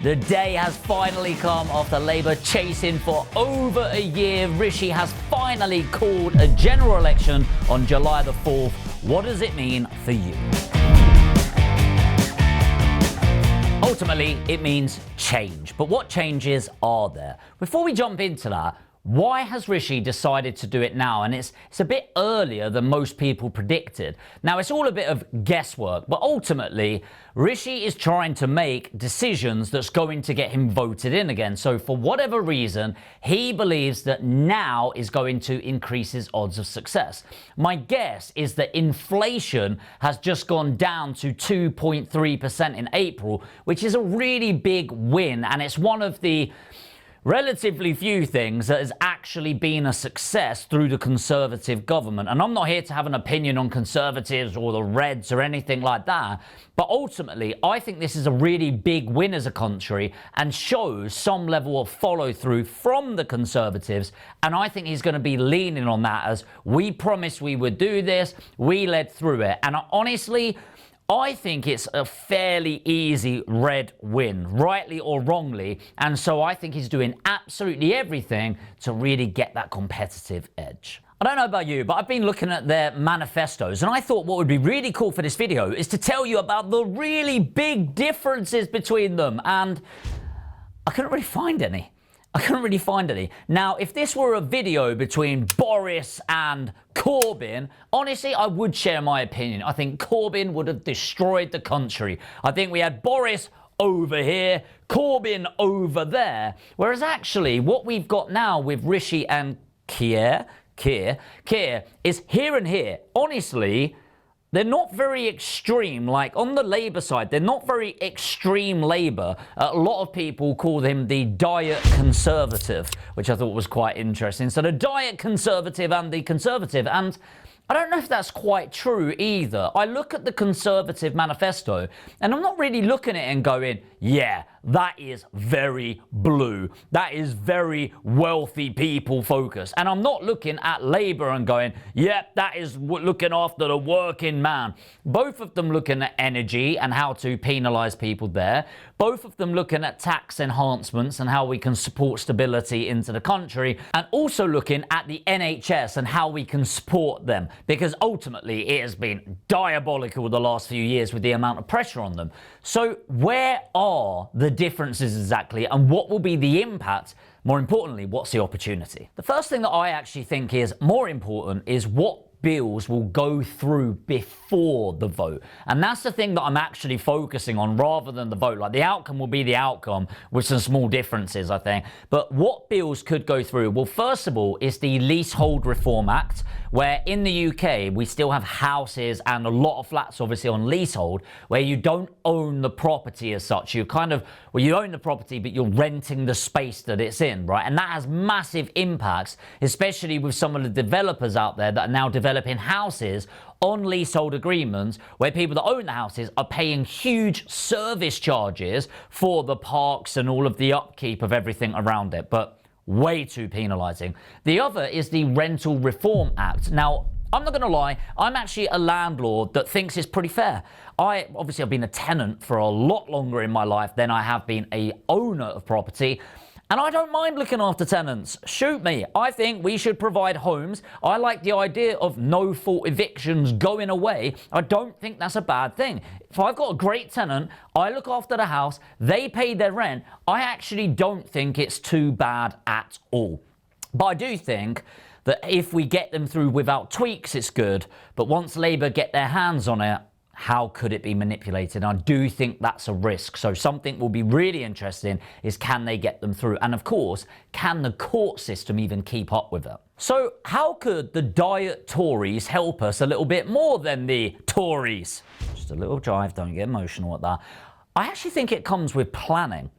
The day has finally come after Labour chasing for over a year. Rishi has finally called a general election on July the 4th. What does it mean for you? Ultimately, it means change. But what changes are there? Before we jump into that, why has Rishi decided to do it now? And it's a bit earlier than most people predicted. Now, it's all a bit of guesswork, but ultimately, Rishi is trying to make decisions that's going to get him voted in again. So for whatever reason, he believes that now is going to increase his odds of success. My guess is that inflation has just gone down to 2.3% in April, which is a really big win. And it's one of the relatively few things that has actually been a success through the Conservative government. And I'm not here to have an opinion on Conservatives or the Reds or anything like that, but ultimately I think this is a really big win as a country and shows some level of follow through from the Conservatives. And I think he's going to be leaning on that as we promised we would do this, we led through it. And honestly, I think it's a fairly easy red win, rightly or wrongly, and so I think he's doing absolutely everything to really get that competitive edge. I don't know about you, but I've been looking at their manifestos, and I thought what would be really cool for this video is to tell you about the really big differences between them, and I couldn't really find any. Now, if this were a video between Boris and Corbyn, honestly, I would share my opinion. I think Corbyn would have destroyed the country. I think we had Boris over here, Corbyn over there. Whereas actually, what we've got now with Rishi and Keir is here and here. Honestly, they're not very extreme. Like on the Labour side, they're not very extreme Labour. A lot of people call him the diet conservative, which I thought was quite interesting. So the diet conservative and the conservative. And I don't know if that's quite true either. I look at the Conservative manifesto and I'm not really looking at it and going, yeah, that is very blue. That is very wealthy people focused. And I'm not looking at Labour and going, yep, that is looking after the working man. Both of them looking at energy and how to penalise people there. Both of them looking at tax enhancements and how we can support stability into the country. And also looking at the NHS and how we can support them. Because ultimately it has been diabolical the last few years with the amount of pressure on them. So where are the differences exactly, and what will be the impact? More importantly, what's the opportunity? The first thing that I actually think is more important is what bills will go through before the vote. And that's the thing that I'm actually focusing on rather than the vote. Like the outcome will be the outcome with some small differences, I think. But what bills could go through? Well, first of all, is the Leasehold Reform Act, where in the UK, we still have houses and a lot of flats, obviously, on leasehold, where you don't own the property as such. You kind of, well, you own the property, but you're renting the space that it's in, right? And that has massive impacts, especially with some of the developers out there that are now developing houses on leasehold agreements where people that own the houses are paying huge service charges for the parks and all of the upkeep of everything around it. But way too penalising. The other is the Rental Reform Act. Now, I'm not going to lie, I'm actually a landlord that thinks it's pretty fair. Obviously, I've been a tenant for a lot longer in my life than I have been a owner of property. And I don't mind looking after tenants. Shoot me. I think we should provide homes. I like the idea of no-fault evictions going away. I don't think that's a bad thing. If I've got a great tenant, I look after the house, they pay their rent, I actually don't think it's too bad at all. But I do think that if we get them through without tweaks, it's good. But once Labour get their hands on it, how could it be manipulated? I do think that's a risk. So something will be really interesting is, can they get them through? And of course, can the court system even keep up with it? So how could the diet Tories help us a little bit more than the Tories? Just a little drive, don't get emotional at that. I actually think it comes with planning.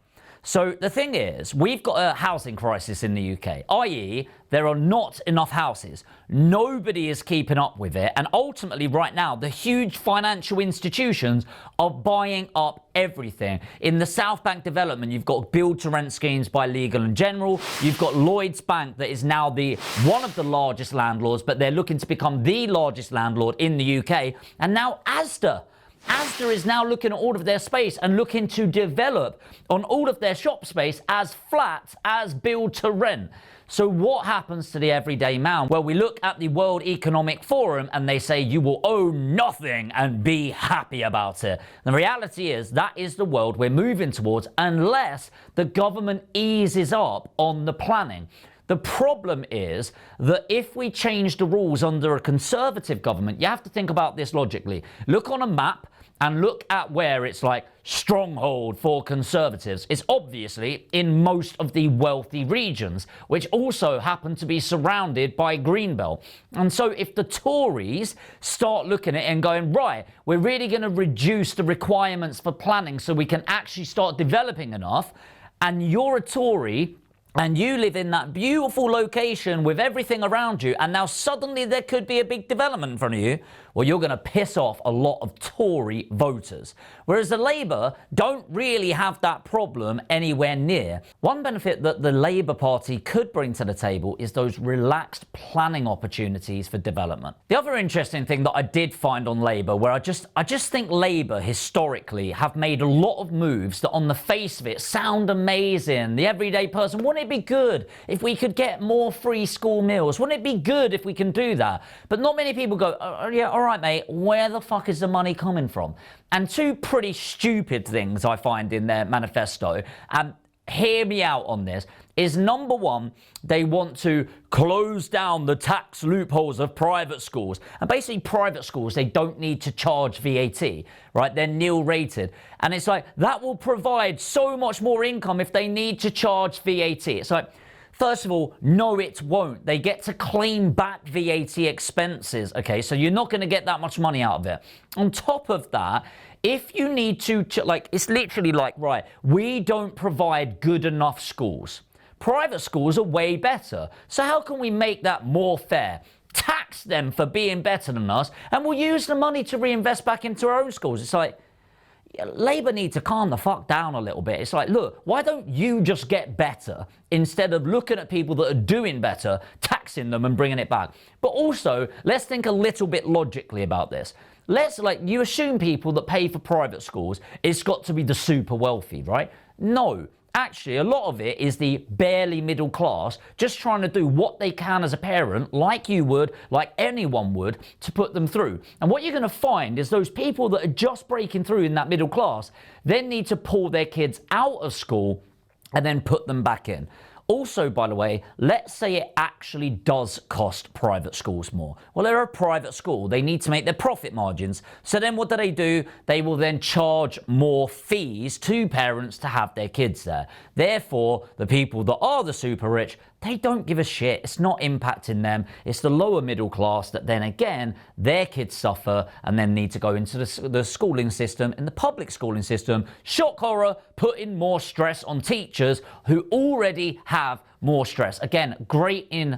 So the thing is, we've got a housing crisis in the UK, i.e. there are not enough houses. Nobody is keeping up with it. And ultimately right now, the huge financial institutions are buying up everything. In the South Bank development, you've got build-to-rent schemes by Legal & General. You've got Lloyds Bank that is now one of the largest landlords, but they're looking to become the largest landlord in the UK. And now Asda. Asda is now looking at all of their space and looking to develop on all of their shop space as flats, as build to rent. So what happens to the everyday man? Well, we look at the World Economic Forum and they say you will own nothing and be happy about it. The reality is that is the world we're moving towards unless the government eases up on the planning. The problem is that if we change the rules under a Conservative government, you have to think about this logically. Look on a map and look at where it's like stronghold for Conservatives. It's obviously in most of the wealthy regions, which also happen to be surrounded by Greenbelt. And so if the Tories start looking at it and going, right, we're really going to reduce the requirements for planning so we can actually start developing enough, and you're a Tory, and you live in that beautiful location with everything around you, and now suddenly there could be a big development in front of you, well, you're going to piss off a lot of Tory voters. Whereas the Labour don't really have that problem anywhere near. One benefit that the Labour Party could bring to the table is those relaxed planning opportunities for development. The other interesting thing that I did find on Labour, where I just think Labour historically have made a lot of moves that on the face of it sound amazing. The everyday person, wouldn't it be good if we could get more free school meals? Wouldn't it be good if we can do that? But not many people go, oh, yeah, all right, mate, where the fuck is the money coming from? And two pretty stupid things I find in their manifesto, and hear me out on this, is number one, they want to close down the tax loopholes of private schools. And basically private schools, they don't need to charge VAT, right? They're nil rated. And it's like, that will provide so much more income if they need to charge VAT. It's like, first of all, no, it won't. They get to claim back VAT expenses, okay? So you're not going to get that much money out of it. On top of that, if you need to, like, it's literally like, right, we don't provide good enough schools. Private schools are way better. So how can we make that more fair? Tax them for being better than us, and we'll use the money to reinvest back into our own schools. It's like, Labour need to calm the fuck down a little bit. It's like, look, why don't you just get better instead of looking at people that are doing better, taxing them and bringing it back? But also, let's think a little bit logically about this. You assume people that pay for private schools, it's got to be the super wealthy, right? No. Actually, a lot of it is the barely middle class just trying to do what they can as a parent, like you would, like anyone would, to put them through. And what you're going to find is those people that are just breaking through in that middle class then need to pull their kids out of school and then put them back in. Also, by the way, let's say it actually does cost private schools more. Well, they're a private school. They need to make their profit margins. So then what do? They will then charge more fees to parents to have their kids there. Therefore, the people that are the super rich, they don't give a shit. It's not impacting them. It's the lower middle class that then again, their kids suffer and then need to go into the schooling system, in the public schooling system. Shock horror, putting more stress on teachers who already have more stress. Again, great in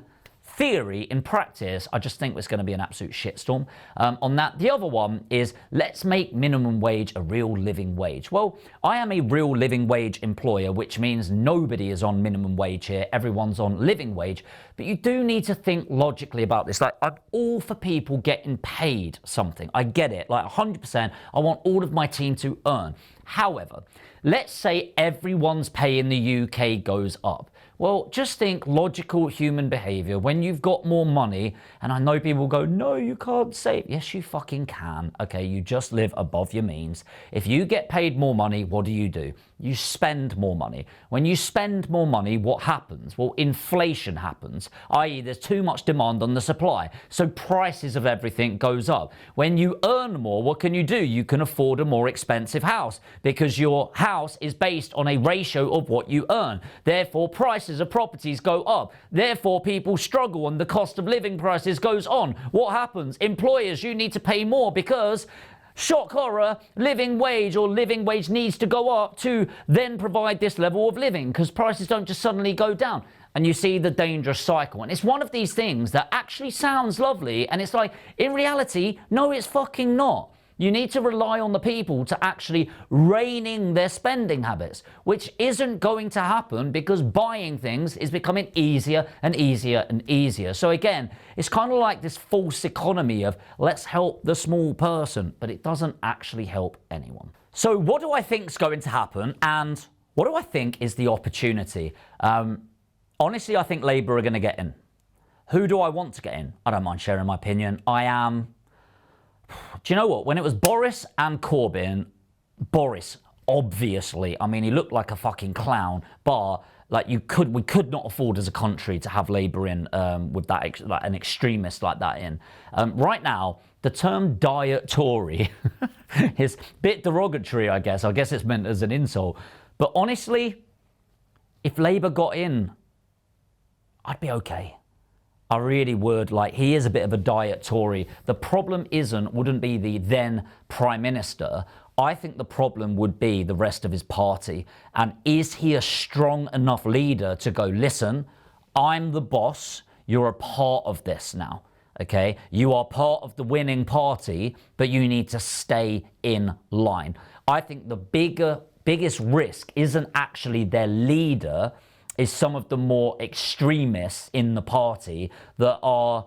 theory. In practice, I just think it's going to be an absolute shitstorm on that. The other one is, let's make minimum wage a real living wage. Well, I am a real living wage employer, which means nobody is on minimum wage here. Everyone's on living wage. But you do need to think logically about this. Like, I'm all for people getting paid something. I get it. Like 100%. I want all of my team to earn. However, let's say everyone's pay in the UK goes up. Well, just think logical human behavior. When you've got more money, and I know people go, no, you can't save. Yes, you fucking can. Okay, you just live above your means. If you get paid more money, what do? You spend more money. When you spend more money, what happens? Well, inflation happens, i.e. there's too much demand on the supply. So prices of everything goes up. When you earn more, what can you do? You can afford a more expensive house because your house is based on a ratio of what you earn. Therefore, prices of properties go up. Therefore, people struggle and the cost of living prices goes on. What happens? Employers, you need to pay more because shock horror, living wage needs to go up to then provide this level of living because prices don't just suddenly go down. And you see the dangerous cycle. And it's one of these things that actually sounds lovely. And it's like, in reality, no, it's fucking not. You need to rely on the people to actually rein in their spending habits, which isn't going to happen because buying things is becoming easier and easier and easier. So again, it's kind of like this false economy of let's help the small person, but it doesn't actually help anyone. So what do I think is going to happen, and what do I think is the opportunity? Honestly, I think Labour are going to get in. Who do I want to get in? I don't mind sharing my opinion. Do you know what? When it was Boris and Corbyn, Boris, obviously, I mean, he looked like a fucking clown, but like we could not afford as a country to have Labour in with that, like an extremist like that in. Right now, the term Diet Tory is a bit derogatory, I guess. I guess it's meant as an insult. But honestly, if Labour got in, I'd be okay. I really would. Like, he is a bit of a Diet Tory. The problem wouldn't be the then Prime Minister. I think the problem would be the rest of his party. And is he a strong enough leader to go, listen, I'm the boss, you're a part of this now, okay? You are part of the winning party, but you need to stay in line. I think the biggest risk isn't actually their leader, is some of the more extremists in the party that are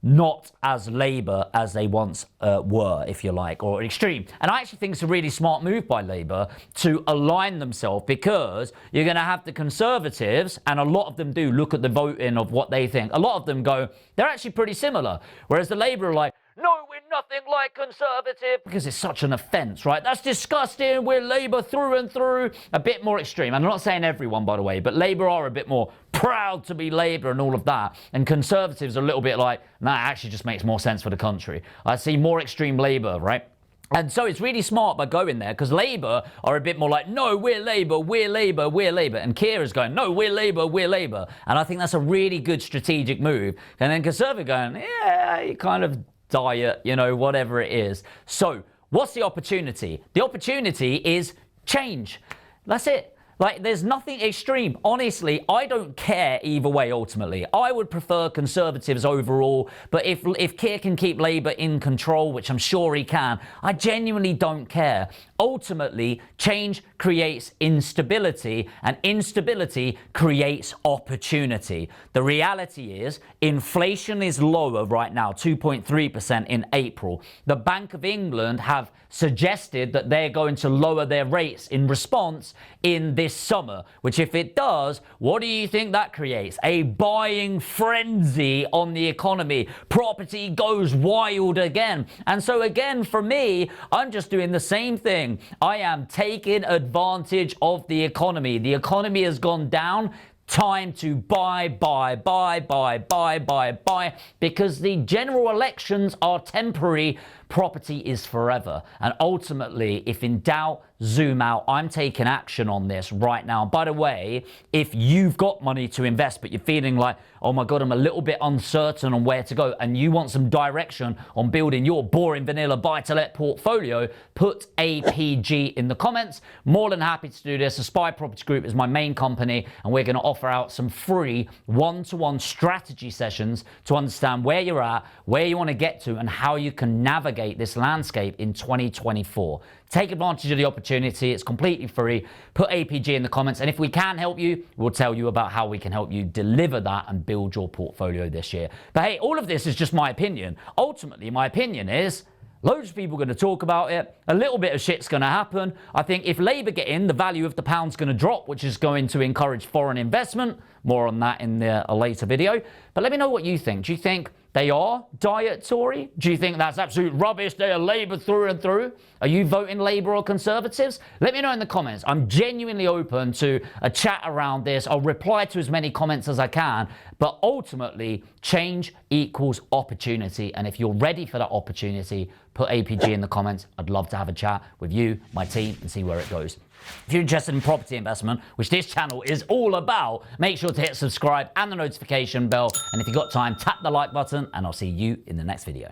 not as Labour as they once were, if you like, or extreme. And I actually think it's a really smart move by Labour to align themselves, because you're going to have the Conservatives, and a lot of them do look at the voting of what they think. A lot of them go, they're actually pretty similar. Whereas the Labour are like, no, we're nothing like Conservative, because it's such an offence, right? That's disgusting. We're Labour through and through. A bit more extreme. I'm not saying everyone, by the way, but Labour are a bit more proud to be Labour and all of that. And Conservatives are a little bit like, nah, it actually just makes more sense for the country. I see more extreme Labour, right? And so it's really smart by going there, because Labour are a bit more like, no, we're Labour, we're Labour, we're Labour. And Keir is going, no, we're Labour, we're Labour. And I think that's a really good strategic move. And then Conservative going, yeah, you kind of Diet, you know, whatever it is. So what's the opportunity? The opportunity is change. That's it. Like, there's nothing extreme. Honestly, I don't care either way, ultimately. I would prefer Conservatives overall, but if Keir can keep Labour in control, which I'm sure he can, I genuinely don't care. Ultimately, change creates instability, and instability creates opportunity. The reality is, inflation is lower right now, 2.3% in April. The Bank of England have suggested that they're going to lower their rates in response in this summer, which if it does, what do you think that creates? A buying frenzy on the economy. Property goes wild again. And so again, for me, I'm just doing the same thing. I am taking advantage of the economy. The economy has gone down. Time to buy, because the general elections are temporary. Property is forever. And ultimately, if in doubt, zoom out. I'm taking action on this right now. By the way, if you've got money to invest, but you're feeling like, oh my God, I'm a little bit uncertain on where to go, and you want some direction on building your boring vanilla buy-to-let portfolio, put APG in the comments. More than happy to do this. Aspire Property Group is my main company, and we're going to offer out some free one-to-one strategy sessions to understand where you're at, where you want to get to, and how you can navigate this landscape in 2024. Take advantage of the opportunity. It's completely free. Put APG in the comments, and if we can help you, we'll tell you about how we can help you deliver that and build your portfolio this year. But hey, all of this is just my opinion. Ultimately, my opinion is loads of people are going to talk about it. A little bit of shit's going to happen. I think if Labour get in, the value of the pound's going to drop, which is going to encourage foreign investment. More on that in a later video. But let me know what you think. Do you think they are Diet Tory? Do you think that's absolute rubbish? They are Labour through and through? Are you voting Labour or Conservatives? Let me know in the comments. I'm genuinely open to a chat around this. I'll reply to as many comments as I can. But ultimately, change equals opportunity. And if you're ready for that opportunity, put APG in the comments. I'd love to have a chat with you, my team, and see where it goes. If you're interested in property investment, which this channel is all about, make sure to hit subscribe and the notification bell. And if you've got time, tap the like button, and I'll see you in the next video.